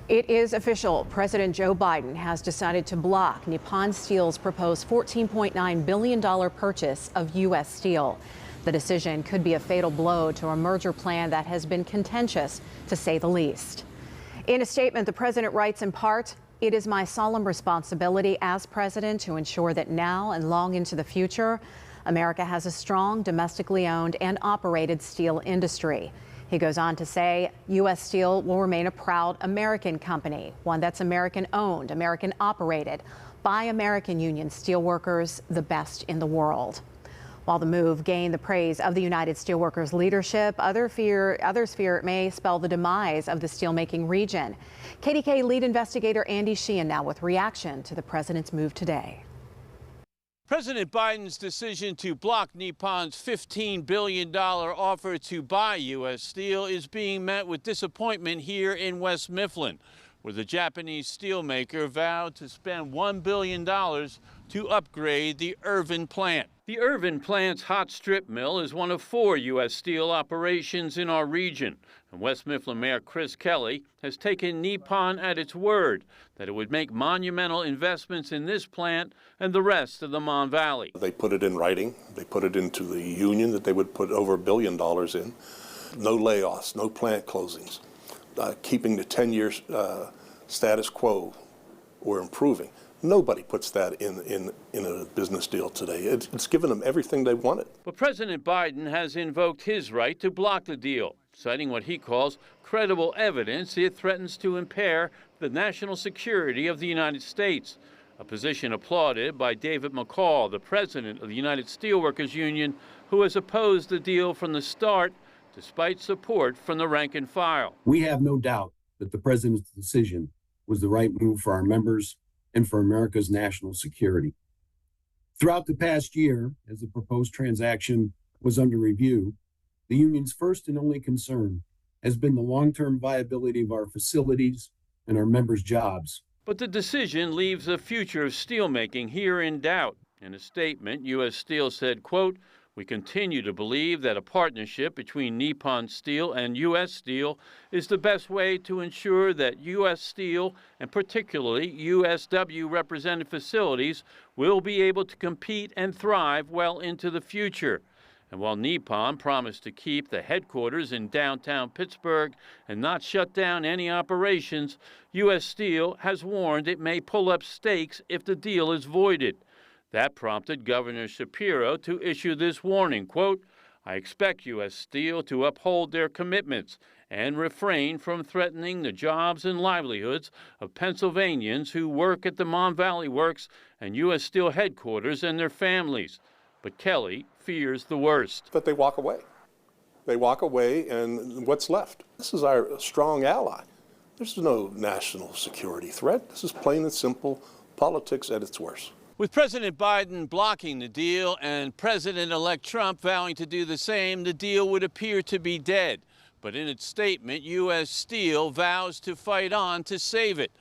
It is official. President Joe Biden has decided to block Nippon Steel's proposed $14.9 billion purchase of U.S. Steel. The decision could be a fatal blow to a merger plan that has been contentious, to say the least. In a statement, the president writes in part, "It is my solemn responsibility as president to ensure that now and long into the future, America has a strong domestically owned and operated steel industry." He goes on to say, U.S. Steel will remain a proud American company, one that's American owned, American operated, by American union steelworkers, the best in the world. While the move gained the praise of the United Steelworkers leadership, others fear it may spell the demise of the steelmaking region. KDKA lead investigator Andy Sheehan now with reaction to the president's move today. President Biden's decision to block Nippon's $15 billion offer to buy U.S. Steel is being met with disappointment here in West Mifflin, where the Japanese steelmaker vowed to spend $1 billion to upgrade the Irvin plant. The Irvin plant's hot strip mill is one of 4 U.S. Steel operations in our region, and West Mifflin Mayor Chris Kelly has taken Nippon at its word that it would make monumental investments in this plant and the rest of the Mon Valley. They put it in writing. They put it into the union that they would put over $1 billion in. No layoffs, no plant closings, keeping the 10-year status quo or improving. Nobody puts that in a business deal today. It's given them everything they wanted. But President Biden has invoked his right to block the deal, citing what he calls credible evidence it threatens to impair the national security of the United States, a position applauded by David McCall, the president of the United Steelworkers Union, who has opposed the deal from the start, despite support from the rank and file. We have no doubt that the president's decision was the right move for our members and for America's national security. Throughout the past year, as the proposed transaction was under review, the union's first and only concern has been the long-term viability of our facilities and our members' jobs. But the decision leaves the future of steelmaking here in doubt. In a statement, U.S. Steel said, quote, "We continue to believe that a partnership between Nippon Steel and U.S. Steel is the best way to ensure that U.S. Steel, and particularly USW represented facilities, will be able to compete and thrive well into the future." And while Nippon promised to keep the headquarters in downtown Pittsburgh and not shut down any operations, U.S. Steel has warned it may pull up stakes if the deal is voided. That prompted Governor Shapiro to issue this warning, quote, "I expect U.S. Steel to uphold their commitments and refrain from threatening the jobs and livelihoods of Pennsylvanians who work at the Mon Valley Works and U.S. Steel headquarters and their families." But Kelly fears the worst. But they walk away. They walk away, and what's left? This is our strong ally. There's no national security threat. This is plain and simple politics at its worst. With President Biden blocking the deal and President-elect Trump vowing to do the same, the deal would appear to be dead. But in its statement, U.S. Steel vows to fight on to save it.